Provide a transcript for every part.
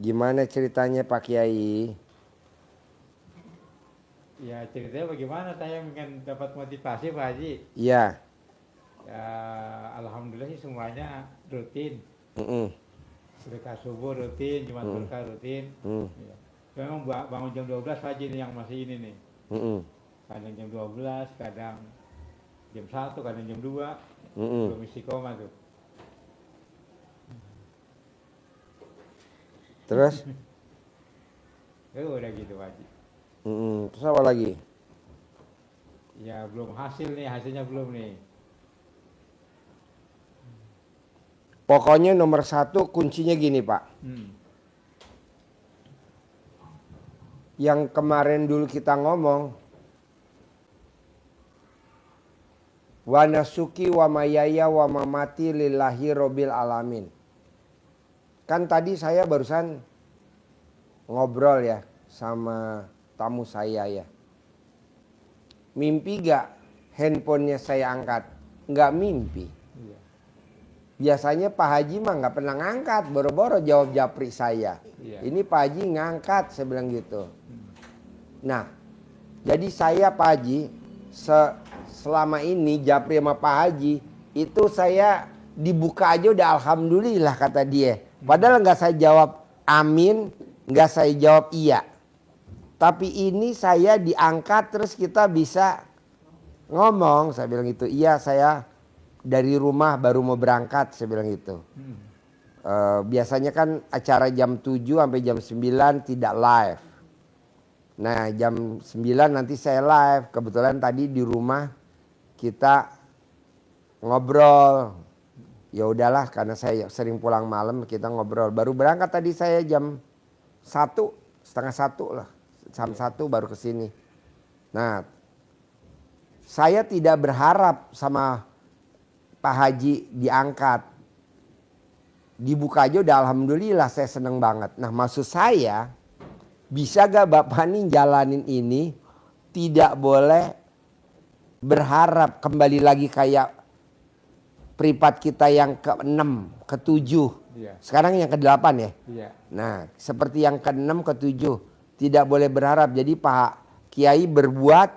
Gimana ceritanya Pak Kiai? Ya ceritanya bagaimana saya ingin dapat motivasi Pak Haji. Iya. Ya alhamdulillah sih semuanya rutin. Mm-mm. Sedekah subuh rutin, Jumat Mm-mm. berkah rutin. Mm-mm. Ya. Memang bangun jam 12 Pak Haji ini yang masih ini nih. Mm-mm. Kadang jam 12, kadang jam 1, kadang jam 2. Mm-mm. Belum istiqomah tuh. Terus? Udah gitu Pak Haji. Mm-mm. Terus apa lagi? Ya belum hasilnya belum nih. Pokoknya nomor satu kuncinya gini Pak. Yang kemarin dulu kita ngomong. Wa nasuki wa mayaya wa mamati lillahi robbil alamin. Kan tadi saya barusan ngobrol ya sama tamu saya ya. Mimpi gak handphonenya saya angkat? Nggak mimpi. Iya. Biasanya Pak Haji mah nggak pernah ngangkat, boro-boro jawab japri saya. Iya. Ini Pak Haji ngangkat, saya bilang gitu. Nah, jadi saya Pak Haji selama ini japri sama Pak Haji itu saya dibuka aja udah alhamdulillah kata dia. Padahal nggak saya jawab amin, nggak saya jawab iya. Tapi ini saya diangkat terus kita bisa ngomong. Saya bilang gitu, iya saya dari rumah baru mau berangkat, saya bilang gitu. Biasanya kan acara jam 7 sampai jam 9 tidak live. Nah jam 9 nanti saya live. Kebetulan tadi di rumah kita ngobrol. Ya udahlah karena saya sering pulang malam kita ngobrol. Baru berangkat tadi saya jam 1, setengah 1 lah. Jam 1 baru ke sini. Nah, saya tidak berharap sama Pak Haji diangkat. Dibuka aja udah alhamdulillah saya seneng banget. Nah maksud saya, bisa gak Bapak nih jalanin ini tidak boleh berharap kembali lagi kayak privat kita yang ke-6, ke-7. Iya. Sekarang yang ke-8 ya. Iya. Nah seperti yang ke-6, ke-7. Tidak boleh berharap. Jadi Pak Kiai berbuat.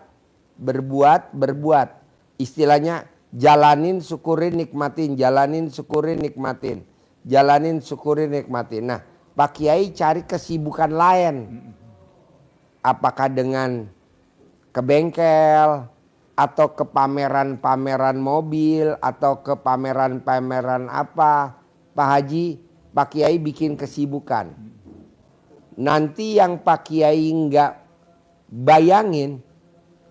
Istilahnya jalanin, syukurin, nikmatin. Jalanin, syukurin, nikmatin. Jalanin, syukurin, nikmatin. Nah Pak Kiai cari kesibukan lain. Apakah dengan ke bengkel, atau ke pameran-pameran mobil, atau ke pameran-pameran apa. Pak Haji, Pak Kiai bikin kesibukan. Nanti yang Pak Kiai nggak bayangin,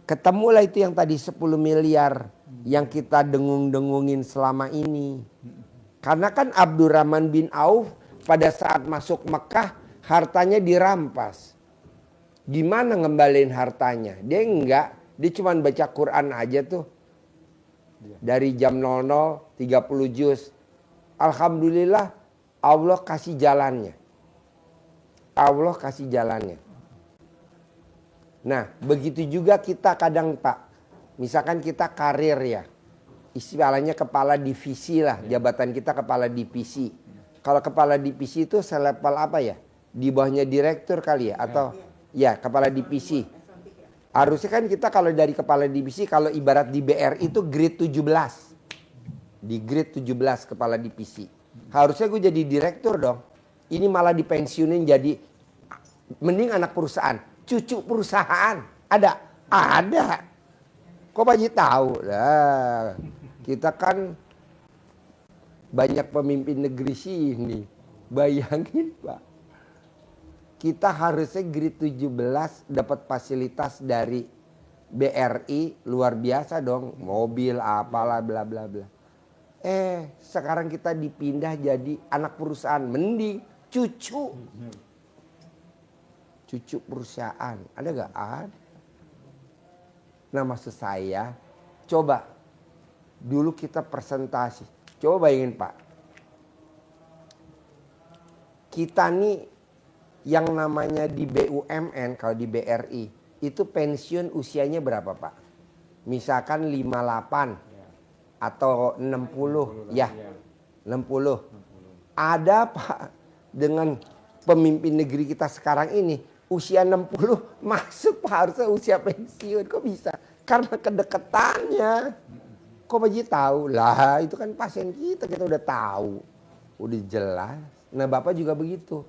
ketemulah itu yang tadi 10 miliar yang kita dengung-dengungin selama ini. Karena kan Abdurrahman bin Auf pada saat masuk Mekah hartanya dirampas. Gimana ngembaliin hartanya? Dia enggak, dia cuma baca Quran aja tuh. Dari jam 00, 30 juz. Alhamdulillah Allah kasih jalannya. Allah kasih jalannya. Nah begitu juga kita kadang Pak. Misalkan kita karir ya. Istilahnya kepala divisi lah. Jabatan kita kepala divisi. Kalau kepala divisi itu selevel apa ya? Di bawahnya direktur kali ya? Atau ya kepala divisi. Harusnya kan kita kalau dari kepala divisi. Kalau ibarat di BRI itu grade 17. Di grade 17 kepala divisi. Harusnya gue jadi direktur dong. Ini malah dipensiunin jadi mending anak perusahaan, cucu perusahaan. Ada? Ada. Kok Pak Haji tahu? Lah, kita kan banyak pemimpin negeri sini. Bayangin Pak. Kita harusnya grade 17 dapat fasilitas dari BRI luar biasa dong. Mobil apalah bla bla bla. Sekarang kita dipindah jadi anak perusahaan. Mending cucu. Cucu perusahaan. Ada gak? Ada. Nah maksud saya, coba dulu kita presentasi. Coba bayangin Pak. Kita nih yang namanya di BUMN, kalau di BRI, itu pensiun usianya berapa Pak? Misalkan 58 atau 60 ya. 60. Ada Pak dengan pemimpin negeri kita sekarang ini usia 60 masuk Pak, harusnya usia pensiun. Kok bisa? Karena kedekatannya. Kok Pak Haji tahu? Lah itu kan pasien kita udah tahu. Udah jelas. Nah Bapak juga begitu.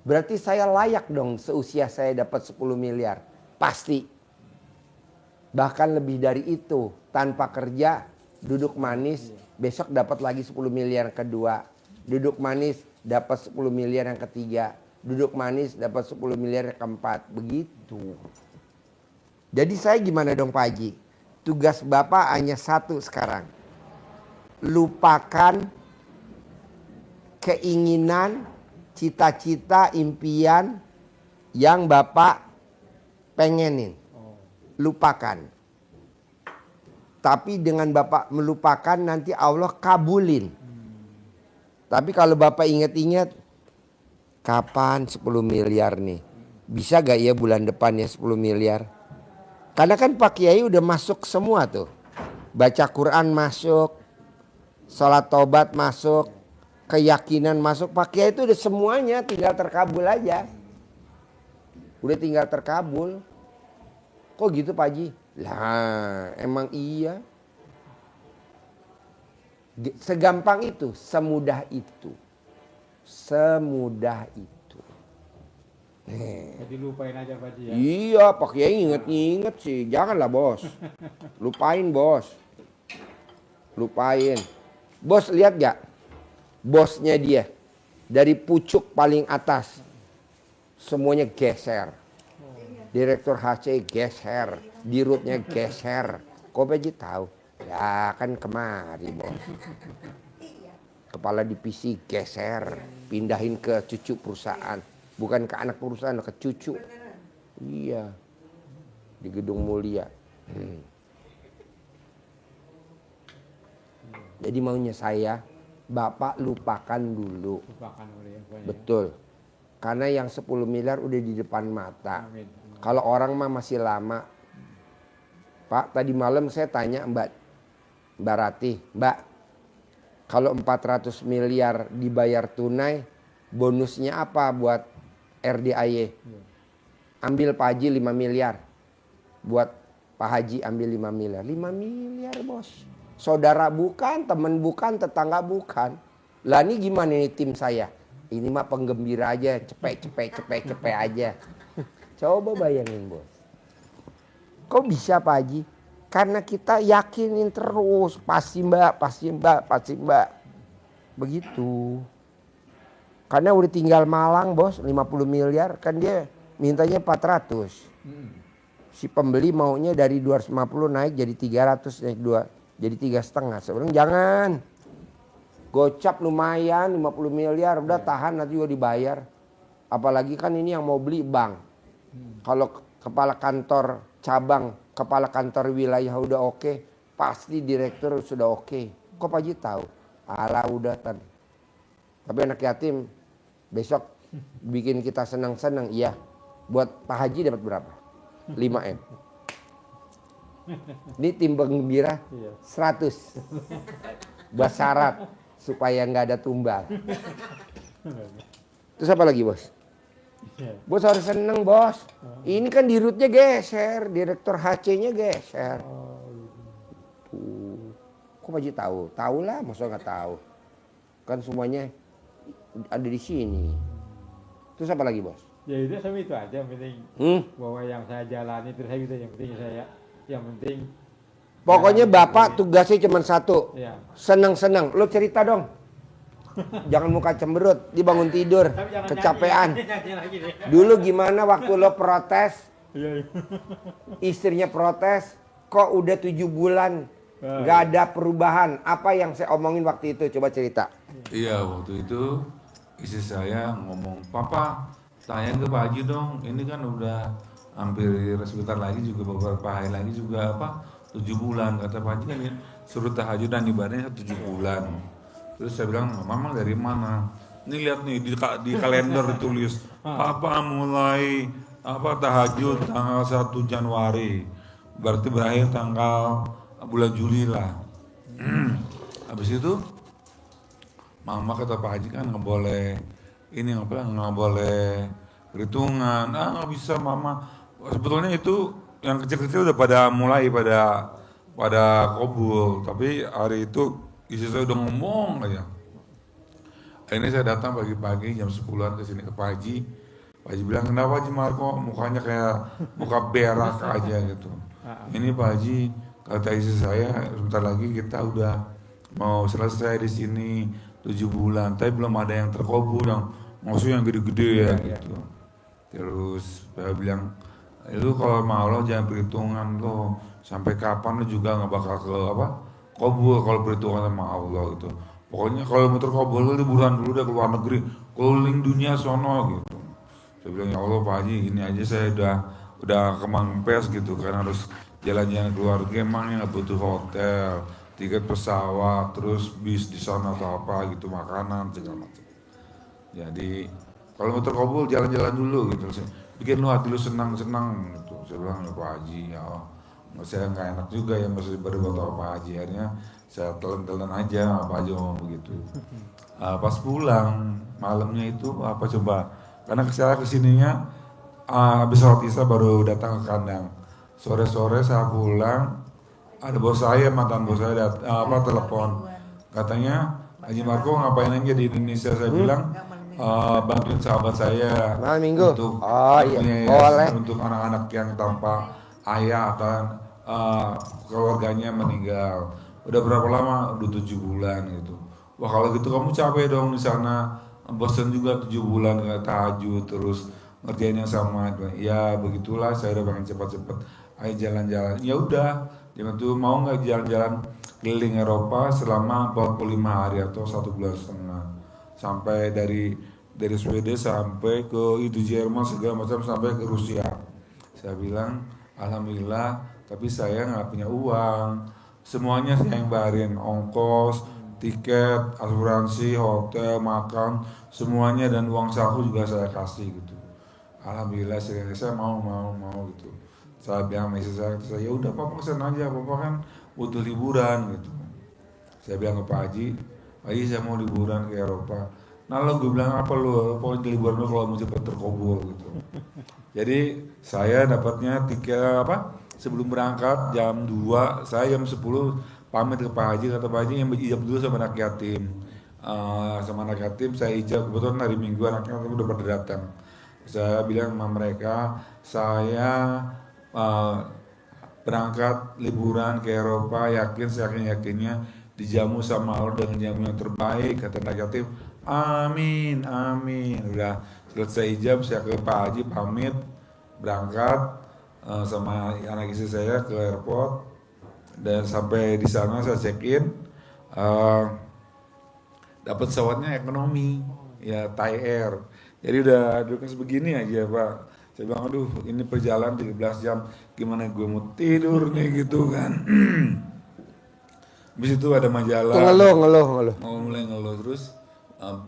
Berarti saya layak dong seusia saya dapat 10 miliar. Pasti. Bahkan lebih dari itu. Tanpa kerja, duduk manis, besok dapat lagi 10 miliar yang kedua. Duduk manis, dapat 10 miliar yang ketiga. Duduk manis, dapat 10 miliar yang keempat. Begitu. Jadi saya gimana dong Pak Haji? Tugas Bapak hanya satu sekarang. Lupakan keinginan, cita-cita, impian yang Bapak pengenin. Lupakan. Tapi dengan Bapak melupakan nanti Allah kabulin. Tapi kalau Bapak ingat-ingat, kapan 10 miliar nih? Bisa gak ya bulan depan ya 10 miliar? Karena kan Pak Kiai udah masuk semua tuh. Baca Quran masuk, sholat tobat masuk, keyakinan masuk. Pak Kiai itu udah semuanya, tinggal terkabul aja. Udah tinggal terkabul. Kok gitu Pak Haji? Lah emang iya. Segampang itu, semudah itu. Semudah itu. Jadi lupain aja Pak Haji ya. Iya, Pak Kiai inget-inget sih. Janganlah bos. Lupain bos. Lupain. Bos lihat gak? Bosnya dia. Dari pucuk paling atas. Semuanya geser. Direktur HC geser. Dirutnya geser. Kok Pak Haji tahu? Ya kan kemari bos. Kepala divisi geser. Pindahin ke cucu perusahaan. Bukan ke anak perusahaan, ke cucu. Iya. Di Gedung Mulia. Jadi maunya saya, Bapak lupakan dulu. Lupakan boleh ya Pak Haji. Betul. Karena yang 10 miliar udah di depan mata. Amin. Kalau orang mah masih lama. Pak, tadi malam saya tanya Mbak Ratih, Mbak, kalau 400 miliar dibayar tunai, bonusnya apa buat RDAY? Ambil Pak Haji 5 miliar. Buat Pak Haji ambil 5 miliar. 5 miliar bos. Saudara bukan, teman bukan, tetangga bukan. Lah ini gimana nih tim saya? Ini mah penggembira aja, cepet aja. Coba bayangin bos. Kok bisa Pak Haji? Karena kita yakinin terus. Pasti mbak. Begitu. Karena udah tinggal Malang bos, 50 miliar. Kan dia mintanya 400. Si pembeli maunya dari 250 naik jadi 300, naik 2. Jadi 3,5. Sebenarnya jangan. Gocap lumayan 50 miliar. Udah tahan nanti juga dibayar. Apalagi kan ini yang mau beli bank. Kalau kepala kantor cabang, kepala kantor wilayah udah oke, pasti direktur sudah oke. Kok Pak Haji tahu? Alah udah tadi. Tapi anak yatim besok bikin kita senang-senang. Iya. Buat Pak Haji dapat berapa? 5M. Ini tim penggembira 100. Buat syarat supaya nggak ada tumbal. Terus apa lagi bos? Bos harus seneng bos. Ini kan dirutnya geser, direktur HC-nya geser. Tuh. Kok Pak Haji tahu? Tahu lah, masa nggak tahu? Kan semuanya ada di sini. Terus apa lagi bos? Ya itu sama itu aja yang penting. Bahwa yang saya jalani terus gitu yang penting. Pokoknya Bapak tugasnya cuma satu. Ya. Seneng-seneng. Lo cerita dong. Jangan muka cemberut, dibangun tidur, kecapean. Dulu gimana waktu lo protes, istrinya protes, kok udah 7 bulan gak ada perubahan. Apa yang saya omongin waktu itu? Coba cerita. Iya, waktu itu istri saya ngomong, Papa tanya ke Pak Haji dong, ini kan udah hampir sebentar lagi juga beberapa hari lagi juga 7 bulan. Kata Pak Haji kan ya, suruh tahajud dan ibadahnya 7 bulan. Terus saya bilang, Mama dari mana? Ini lihat nih di kalender ditulis, Papa mulai tahajud tanggal 1 Januari. Berarti berakhir tanggal bulan Juli lah. Habis itu Mama kata Pak Haji kan nggak boleh ini nggak boleh perhitungan, nggak bisa mama. Sebetulnya itu yang kecil-kecil udah pada mulai pada kobul, tapi hari itu istri saya udah ngomong aja. Akhirnya saya datang pagi-pagi jam 10-an ke sini ke Pak Haji. Pak Haji bilang, kenapa Haji Marco mukanya kayak muka berak aja gitu. Ini Pak Haji, kata istri saya, sebentar lagi kita udah mau selesai di sini 7 bulan, tapi belum ada yang terkabul, yang maksudnya yang gede-gede ya gitu. Terus saya bilang, lu kalau mau lo jangan perhitungan lo, sampai kapan lo juga nggak bakal ke kabul kalau perhitungan sama Allah gitu. Pokoknya kalau mau terkabul lo liburan dulu deh ke luar negeri, keliling dunia sono gitu. Saya bilang, ya Allah Pak Haji, ini aja saya udah kemangpes gitu, karena harus jalan-jalan keluarga, emangnya nggak butuh hotel, tiket pesawat, terus bis di sana atau apa gitu, makanan segala macam. Jadi kalau mau terkabul jalan-jalan dulu gitu, bikin lu hati lu senang-senang gitu. Saya bilang, ya Pak Haji, ya saya nggak enak juga ya masih baru tahu Pak Haji. Akhirnya saya telan-telan aja Pak Haji ngomong begitu. Pas pulang malamnya itu apa coba, karena saya kesininya habis sholat isya baru datang ke kandang. Sore-sore saya pulang, ada bos saya, mantan bos saya telepon, katanya Haji Marco ngapain aja di Indonesia. Saya bilang bantuin sahabat saya Malam minggu untuk boleh. untuk anak-anak yang tanpa ayah atau keluarganya meninggal. Udah berapa lama? Udah 7 bulan gitu. Wah kalau gitu kamu capek dong di sana, bosan juga 7 bulan nggak tahajud terus ngerjain yang sama. Ya begitulah, saya udah pengen cepat-cepat ayo jalan-jalan. Ya udah, dia tuh mau nggak jalan-jalan keliling Eropa selama 45 hari atau 1,5 bulan, sampai dari Swedia sampai ke itu Jerman segala macam sampai ke Rusia. Saya bilang alhamdulillah, tapi saya nggak punya uang, semuanya saya yang bayarin, ongkos, tiket, asuransi, hotel, makan, semuanya, dan uang saku juga saya kasih gitu. Alhamdulillah saya mau gitu. Saya bilang sama saya, ya udah papa pesan aja, papa kan butuh liburan gitu. Saya bilang ke Pak Haji, Pak Haji saya mau liburan ke Eropa. Nah lo gue bilang apa lo, pokoknya liburan lo kalau mau cepat terkabul gitu. Jadi saya dapatnya tiket sebelum berangkat jam 2, saya jam 10 pamit ke Pak Haji, kata Pak Haji yang ijab dulu sama anak yatim. Sama anak yatim saya ijab, kebetulan hari Minggu anaknya udah pada datang. Saya bilang sama mereka, saya berangkat liburan ke Eropa, yakinnya dijamu sama Allah dengan jamu yang terbaik, kata anak yatim. Amin. Udah selesai ijab, saya ke Pak Haji pamit berangkat sama anak istri saya ke airport, dan sampai di sana saya check in, dapat pesawatnya ekonomi ya, Thai Air. Jadi udah duduk sebegini aja Pak. Saya bilang aduh ini perjalanan 13 jam, gimana gue mau tidur nih gitu kan. Habis itu ada majalah. Ngeluh. Mulai ngeluh terus.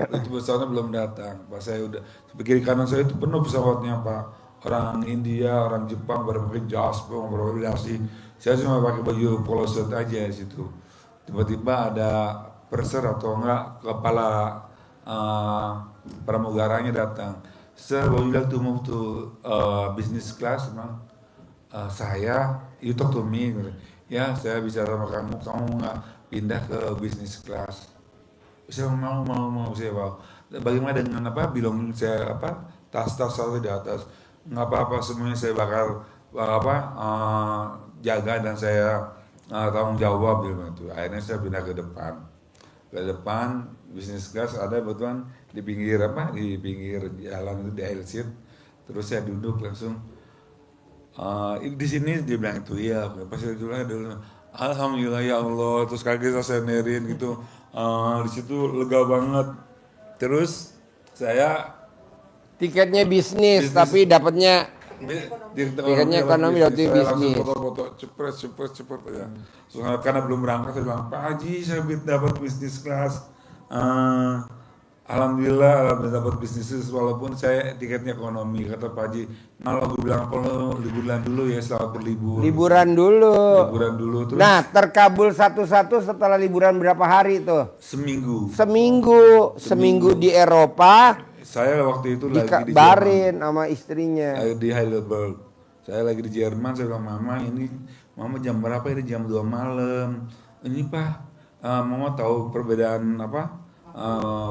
Itu pesawatnya belum datang. Pas saya udah kiri kanan saya itu penuh pesawatnya Pak. Orang India, orang Jepang baru pakai jas, berkoordinasi. Saya cuma pakai baju polo shirt aja di situ. Tiba-tiba ada perser atau enggak kepala pramugaranya datang. Sir, would you like to move to business class? Saya, you talk to me. Ya, saya bicara sama kamu nggak pindah ke business class? Saya mau saya mau. Bagaimana dengan bilong saya tas-tas saya di atas? Nggak apa-apa, semuanya saya bakal jaga dan saya tanggung jawab gitu. Akhirnya saya pindah ke depan bisnis class, ada betulan di pinggir jalan itu di aisle seat. Terus saya duduk langsung di sini dia bilang itu iya, pas saya dulu alhamdulillah ya Allah, terus kaget saya nerin gitu. Di situ lega banget. Terus saya Tiketnya bisnis. Tapi dapatnya tiketnya ekonomi, waktu bisnis. Foto-foto cepet ya. Soalnya karena belum berangkat saya bilang, Pak Haji saya dapat bisnis kelas. Alhamdulillah dapat bisnis walaupun saya tiketnya ekonomi. Kata Pak Haji, kalau gue bilang kalau liburan dulu ya, selamat berlibur. Liburan dulu. Terus. Nah, terkabul satu-satu setelah liburan berapa hari tuh? Seminggu Seminggu di Eropa. Saya waktu itu lagi di Jerman. Dikabarin sama istrinya. Di Heidelberg. Saya lagi di Jerman, saya bilang, Mama jam berapa ini? Jam 2 malam. Ini Pak, Mama tahu perbedaan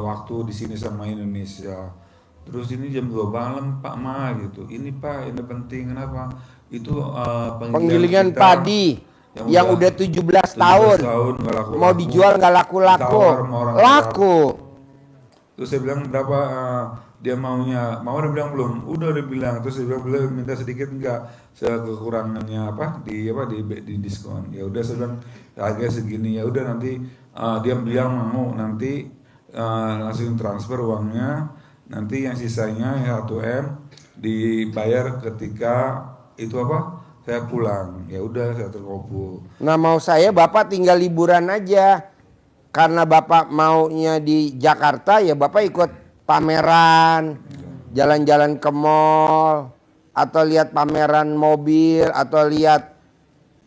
waktu di sini sama Indonesia. Terus ini jam 2 malam Pak Ma gitu. Ini Pak, ini penting, kenapa? Itu Penggilingan padi yang udah 17 tahun nggak laku-laku. mau dijual nggak laku-laku. Ditawar sama orang Laku. Terus saya bilang berapa dia maunya, mau udah bilang belum, udah bilang. Terus saya bilang boleh minta sedikit enggak, kekurangannya di diskon. Ya udah saya bilang harga segini, ya udah nanti dia bilang mau nanti langsung transfer uangnya, nanti yang sisanya 1M dibayar ketika itu saya pulang. Ya udah saya terkabul. Nah mau saya Bapak tinggal liburan aja. Karena Bapak maunya di Jakarta ya Bapak ikut pameran, jalan-jalan ke mall, atau lihat pameran mobil, atau lihat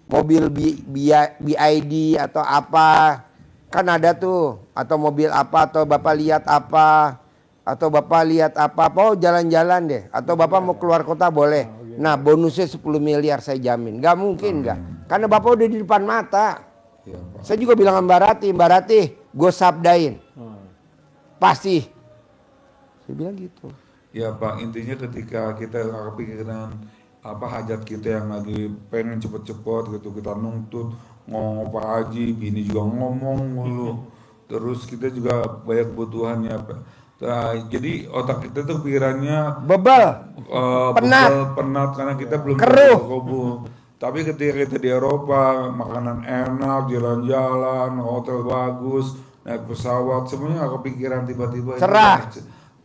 mobil BID atau apa. Kan ada tuh, atau mobil apa, atau Bapak lihat apa, atau Bapak lihat apa, oh jalan-jalan deh. Atau Bapak mau keluar kota boleh. Nah bonusnya 10 miliar saya jamin. Gak mungkin gak. Karena Bapak udah di depan mata. Ya, Pak. Saya juga bilang sama Mbak Rati, gue sabdain. Pasti. Saya bilang gitu. Ya Pak, intinya ketika kita nggak kepikiran hajat kita yang lagi pengen cepet-cepet gitu, kita nuntut ngomong Pak Haji, bini juga ngomong mulu. Terus kita juga banyak kebutuhannya Pak. Jadi otak kita tuh pikirannya Bebel. Penat. penat karena kita belum Keruh. terkabul. Tapi ketika kita di Eropa, makanan enak, jalan-jalan, hotel bagus, naik pesawat, semuanya nggak kepikiran tiba-tiba. Cerah.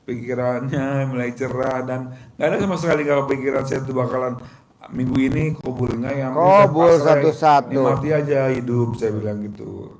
Pikirannya mulai cerah dan nggak ada sama sekali nggak kepikiran saya tuh bakalan minggu ini kabul nggak ya. Kabul satu-satu. Nikmati aja hidup, saya bilang gitu.